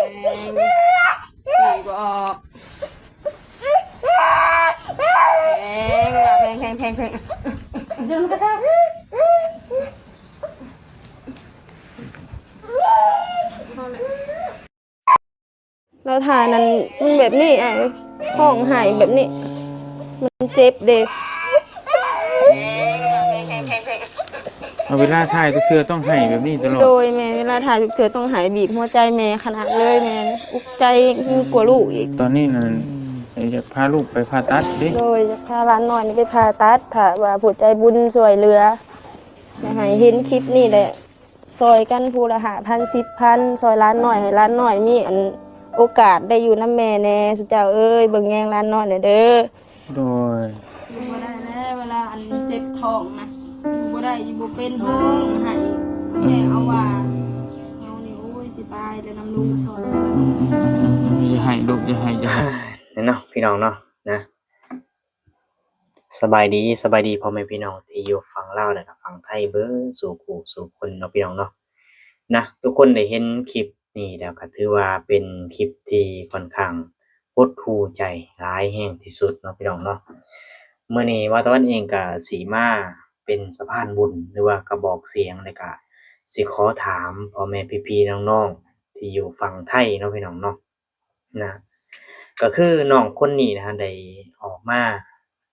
ขี่บ่ออกแพงเดี๋ยวมันก็ทราบเราทานั้นแบบนี้อ่ะห้องหายแบบนี้มันเจ็บเด็กเอาเวลาถ่ายก็เชื่อต้องให้แบบนี้ตลอดโดยแม่เวลาถ่ายฉุกเฉินต้องหายบีบหัวใจแม่ขนาดเลยแม่อุกใจกลัวลูกอีกตอนนี้น่ะอยากพาลูกไปผ่าตัดดิ โดยจะพาร้านหน่อยนี่ไปผ่าตัดถ้าว่าผู้ใจบุญช่วยเหลืออยากให้เห็นคลิปนี่แหละซอยกันผู้ละ5,000 10,000ซอยร้านหน่อยให้ร้านหน่อยมีอันโอกาสได้อยู่น้ำแม่แน่สุเจ้าเอ้ยเบิ่งแยงร้านหน่อยเด้อโดยอยู่บ่ได้แล้วเวลาอันเจ็บท้องนะอยู่บ่ได้อยู่บ่เป็นห้องให้แม่เอาว่าเอานี่โอ้ยสิตายแล้วน้ำลูกมาซอยอย่าให้ลูกอย่าให้เนาะพี่น้องเนาะนะสบายดีพ่อแม่พี่น้องที่อยู่ฝั่งลาวและก็ฝั่งไทยเบิดสู่คู่สู่คนเนาะพี่น้องเนาะนะทุกคนได้เห็นคลิปนี้แล้วก็ถือว่าเป็นคลิปที่ค่อนข้างหดหู่ใจหลายแห่งที่สุดเนาะพี่น้องเนาะมื้อนี้ว่าตะวันเองก็สิมาเป็นสะพานบุญหรือว่ากระบอกเสียงแล้วก็สิขอถามพ่อแม่พี่ๆน้องๆที่อยู่ฝั่งไทยเนาะพี่น้องเนาะนะ ก็คือน้องคนนี้นะฮะได้ออกมา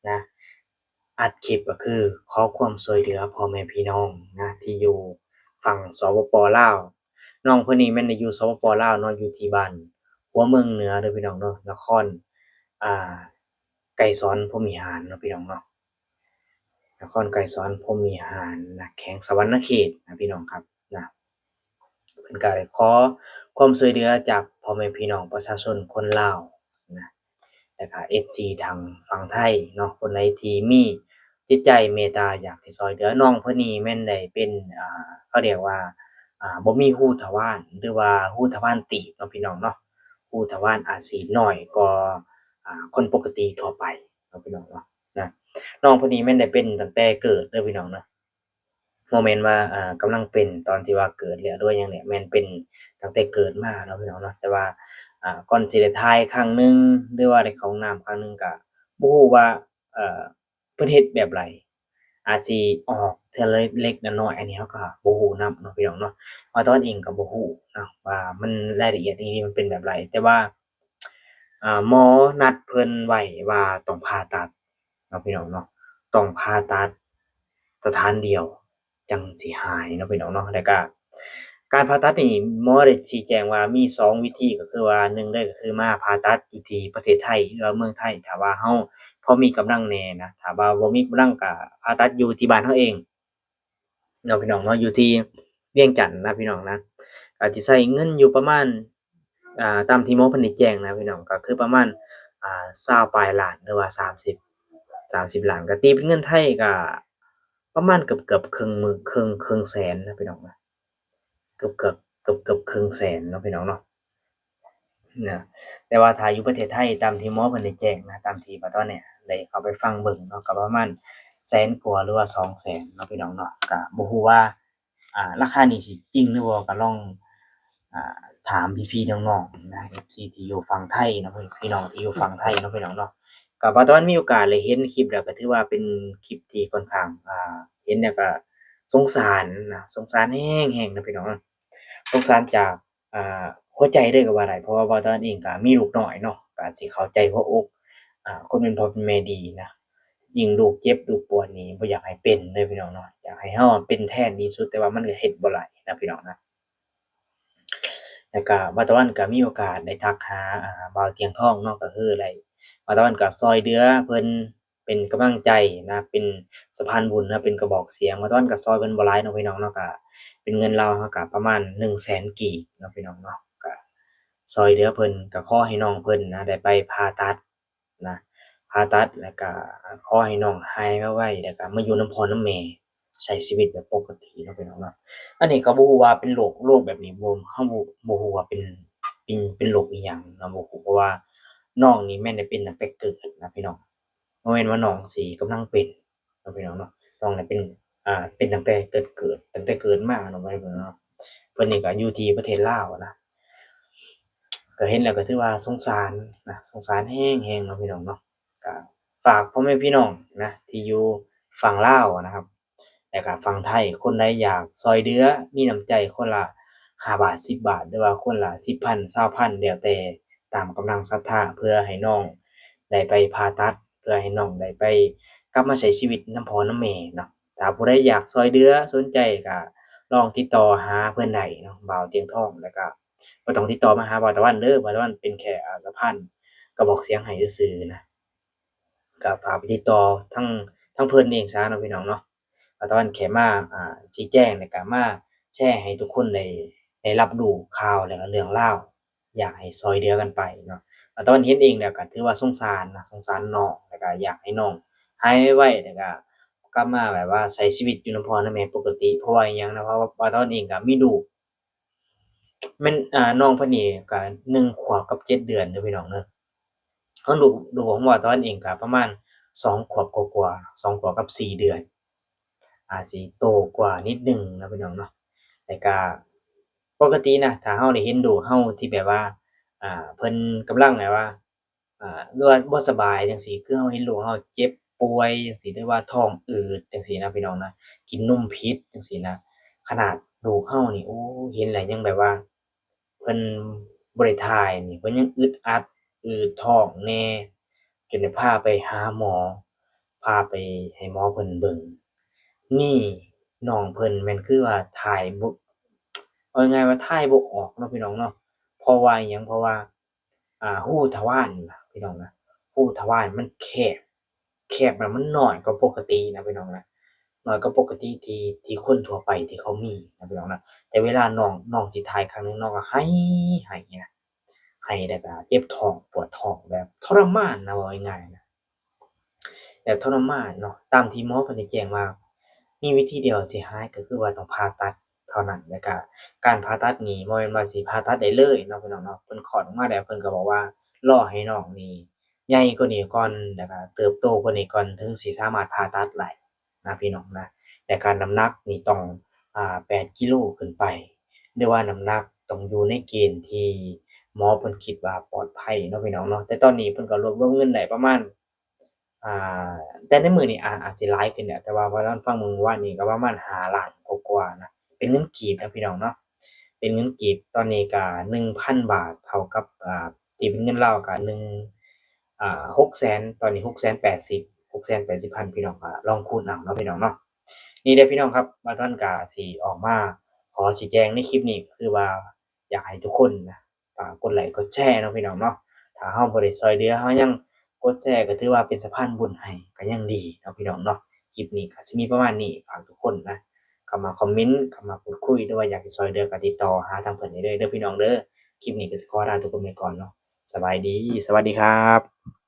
นะอัดคลิปก็คือขอความช่วยเหลือพ่อแม่พี่น้องนะที่อยู่ฝั่งสปปลาวน้องคนนี้แม่นได้อยู่สปปลาวเนาะอยู่ที่บ้านหัวเมืองเหนือเด้อพี่น้องเนาะนครอ่าไกรสอนพรหมวิหารเนาะพี่น้องเนาะนครไกรสอนพรหมวิหารนะแขวงสะหวรรณเขตนะพี่น้องครับนะเพิ่นก็ได้ขอความช่วยเหลือจากพ่อแม่พี่น้องประชาชนคนลาวนะ แล้วก็ FC ทางฝั่งไทยเนาะคนใดที่มีจิตใจเมตตาอยากสิช่วยเหลือน้องเพิ่นนี้แม่นได้เป็นเขาเรียกว่าบ่มีหู้ทวารหรือว่าหู้ทวารตีบเนาะพี่น้องเนาะหู้ทวารอาจสิน้อยกว่าคนปกติทั่วไปเนาะพี่น้องเนาะนะน้องเพิ่นนี้แม่นได้เป็นตั้งแต่เกิดเด้อพี่น้องเนาะบ่แม่นว่ากำลังเป็นตอนที่ว่าเกิดแล้วหรือว่าหยังเนี่ยแม่นเป็นตั้งแต่เกิดมาเนาะพี่น้องเนาะแต่ว่า ก่อนสิได้ถ่ายครั้งหนึ่งหรือว่าได้เข้าห้องน้ำครั้งหนึ่งก็บ่ฮู้ว่าเอ่อเพิ่นเฮ็ดแบบไรอาจสิออกเทื่อละเล็กๆน้อยๆอันนี้เราก็บ่ฮู้นำเนาะพี่น้องเนาะเพราะตอนเองก็บ่ฮู้เนาะว่ามันรายละเอียดจริงๆมันเป็นแบบไรแต่ว่าหมอนัดเพิ่นไว้ว่าต้องผ่าตัดเนาะพี่น้องเนาะต้องผ่าตัดสถานเดียวจั่งสิหายเนาะพี่น้องเนาะแล้วก็ การผ่าตัดนี่หมอได้ชี้แจงว่ามี2วิธีก็คือว่า1เลยก็คือมาผ่าตัดอยู่ที่ประเทศไทยหรือว่าเมืองไทยถ้าว่าเราพอมีกำลังแหน่นะถ้าว่าบ่มีกำลังก็ผ่าตัดอยู่ที่บ้านเราเองเนาะพี่น้องเนาะอยู่ที่เวียงจันทน์นะพี่น้องนะก็สิใช้เงินอยู่ประมาณตามที่หมอเพิ่นได้แจ้งนะพี่น้องก็คือประมาณ20ปลายล้านหรือว่า30ล้านก็ตีเป็นเงินไทยก็ประมาณเกือบๆครึ่งหมื่นครึ่งแสนนะพี่น้องนะ เกือบเกือบเกือบครึ่งแสนเนาะพี่น้องเนาะนะแต่ว่าถ้าอยู่ประเทศไทยตามที่หมอเพิ่นได้แจ้งนะตามที่ว่าตอนเนี้ยได้เข้าไปฟังเบิ่งเนาะก็ประมาณแสนกว่าหรือว่า200,000เนาะพี่น้องเนาะก็บ่ฮู้ว่าราคานี้สิจริงหรือบ่ก็ลองอ่าถามพี่ๆน้องๆนะ FC ที่อยู่ฝั่งไทยเนาะพี่น้องที่อยู่ฝั่งไทยเนาะพี่น้องเนาะก็บ่ตอนมีโอกาสได้เห็นคลิปแล้วก็ถือว่าเป็นคลิปที่ค่อนข้างเห็นแล้วก็สงสารนะสงสารแรงๆนะพี่น้อง สงสารจากหัวใจเลยก็ว่าได้เพราะว่าบ่าวตอนเองก็มีลูกน้อยเนาะก็สิเข้าใจหัวอกคนเป็นพ่อเป็นแม่ดีนะยิ่งลูกเจ็บลูกปวดนี่บ่อยากให้เป็นเลยพี่น้องเนาะอยากให้เราเป็นแทนดีสุดแต่ว่ามันก็เฮ็ดบ่ได้นะพี่น้องนะแล้วก็บ่าวตะวันก็มีโอกาสได้ทักหาบ่าวเตียงทองเนาะก็คือได้บ่าวตะวันก็ช่วยเหลือเพิ่นเป็นกำลังใจนะเป็นสะพานบุญนะเป็นกระบอกเสียงบ่าวตะวันก็ช่วยเพิ่นบ่หลายเนาะพี่น้องเนาะก็ เป็นเงินลาวเราก็ประมาณ100,000กีบเนาะพี่น้องเนาะก็ช่วยเหลือเพิ่นก็ขอให้น้องเพิ่นนะได้ไปผ่าตัดนะผ่าตัดแล้วก็ขอให้น้องหายไวๆแล้วก็มาอยู่นำพ่อนำแม่ใช้ชีวิตแบบปกติเนาะพี่น้องเนาะอันนี้ก็บ่ฮู้ว่าเป็นโรคแบบนี้เราบ่ฮู้ว่าเป็นโรคอิหยังเนาะบ่ฮู้เพราะว่าน้องนี่แม่นได้เป็นตั้งแต่เกิดนะพี่น้องบ่แม่นว่าน้องสิกำลังเป็นเนาะพี่น้องเนาะน้องน่ะเป็น เป็นตั้งแต่ตั้งแต่เกิดมาเนาะเพิ่นนี่ก็อยู่ที่ประเทศลาวนะ ก็เห็นแล้วก็ถือว่าสงสารนะสงสารแรงๆเนาะพี่น้องเนาะก็ฝากพ่อแม่พี่น้องนะที่อยู่ฝั่งลาวนะครับแล้วก็ฝั่งไทยคนใดอยากช่วยเหลือมีน้ำใจคนละ5 บาท10 บาทหรือว่าคนละ10,000 20,000แล้วแต่ตามกำลังศรัทธาเพื่อให้น้องได้ไปผ่าตัดเพื่อให้น้องได้ไปกลับมาใช้ชีวิตนำพ่อนำแม่เนาะถ้าผู้ใดอยากช่วยเหลือสนใจก็ลองติดต่อหาเพิ่นได้เนาะบ่าวเตียงทองแล้วก็บ่ต้องติดต่อมาหาบ่าวตะวันเด้อบ่าวตะวันเป็นแค่สะพานกระบอกเสียงให้ซื่อๆนะก็ฝากไปติดต่อทั้งเพิ่นเองซะเนาะพี่น้องเนาะบ่าวตะวันแค่มาชี้แจงแล้วก็มาแชร์ให้ทุกคนได้รับรู้ข่าวแล้วก็เรื่องราวอยากให้ช่วยเหลือกันไปเนาะบ่าวตะวันเห็นเองแล้วก็ถือว่าสงสารนะสงสารน้องแล้วก็อยากให้น้องหายไวๆแล้วก็กลับมาแบบว่าใช้ชีวิตอยู่นำพ่อนำแม่ปกติเพราะว่าอิหยังนะเพราะว่าบ่าวตะวันเองก็มีลูก แม่นน้องเพิ่นนี่ก็1 ขวบกับ7 เดือนเด้อพี่น้องเด้อของลูกของบ่าวตอนเองก็ประมาณ2 ขวบกว่าๆ2 ขวบกับ4 เดือนสิโตกว่านิดหนึ่งเนาะพี่น้องเนาะแต่ก็ปกตินะถ้าเราได้เห็นลูกเราที่แบบว่าเพิ่นกำลังแบบว่าหรือว่าบ่สบายจังซี้คือเราเห็นลูกเราเจ็บป่วยจังซี้หรือว่าท้องอืดจังซี้นะพี่น้องนะกินนมผิดจังซี้นะ ขนาดลูกเรานี่โอ้เห็นแล้วยังแบบว่าเพิ่นบ่ได้ถ่ายนี่เพิ่นยังอึดอัดอืดท้องแหน่จนได้พาไปหาหมอพาไปให้หมอเพิ่นเบิ่งนี่น้องเพิ่นแม่นคือว่าถ่ายบ่เอาง่ายๆว่าถ่ายบ่ออกเนาะพี่น้องเนาะเพราะว่าอิหยังเพราะว่ารูทวารน่ะพี่น้องนะรูทวารมันแคบแล้วมันน้อยกว่าปกตินะพี่น้องนะ น้อยกว่าปกติที่คนทั่วไปที่เขามีนะพี่น้องนะแต่เวลาน้องสิถ่ายครั้งหนึ่งน้องก็ไห้นะไห้แล้วก็เจ็บท้องปวดท้องแบบทรมานนะเว้าง่ายๆนะแบบทรมานเนาะตามที่หมอเพิ่นได้แจ้งว่ามีวิธีเดียวสิหายก็คือว่าต้องผ่าตัดเท่านั้นแล้วก็การผ่าตัดนี่บ่แม่นว่าสิผ่าตัดได้เลยเนาะพี่น้องเนาะเพิ่นคลอดออกมาแล้วเพิ่นก็บอกว่ารอให้น้องนี่ใหญ่กว่านี้ก่อนแล้วก็เติบโตกว่านี้ก่อนถึงสิสามารถผ่าตัดได้นะพี่น้องนะ แต่การน้ำหนักนี่ต้อง8 กิโลขึ้นไปหรือว่าน้ำหนักต้องอยู่ในเกณฑ์ที่หมอเพิ่นคิดว่าปลอดภัยเนาะพี่น้องเนาะแต่ตอนนี้เพิ่นก็รวบรวมเงินได้ประมาณอ่าแต่ในมื้อนี้อาจสิหลายขึ้นแล้วแต่ว่าตอนฟังมื้อวานนี้ก็ประมาณ5,000,000กว่าๆนะเป็นเงินกีบนะพี่น้องเนาะเป็นเงินกีบตอนนี้ก็ 1,000 บาทเท่ากับตีเป็นเงินลาวก็600,000ตอนนี้680,000 680,000พี่น้องก็ลองคูณเอาเนาะพี่น้องเนาะ นี่เด้อพี่น้องครับบาดอนก็สิออกมาขอชี้แจงในคลิปนี้ก็คือว่าอยากให้ทุกคนนะกดไลค์กดแชร์เนาะพี่น้องเนาะถ้าเราบ่ได้ช่วยเหลือเรายังกดแชร์ก็ถือว่าเป็นสะพานบุญให้ก็ยังดีเนาะพี่น้องเนาะคลิปนี้ก็สิมีประมาณนี้ฝากทุกคนนะเข้ามาคอมเมนต์เข้ามาพูดคุยหรือว่าอยากสิช่วยเหลือก็ติดต่อหาทางเพิ่นได้เลยเด้อพี่น้องเด้อคลิปนี้ก็สิขอลาทุกคนไปก่อนเนาะสบายดีสวัสดีครับ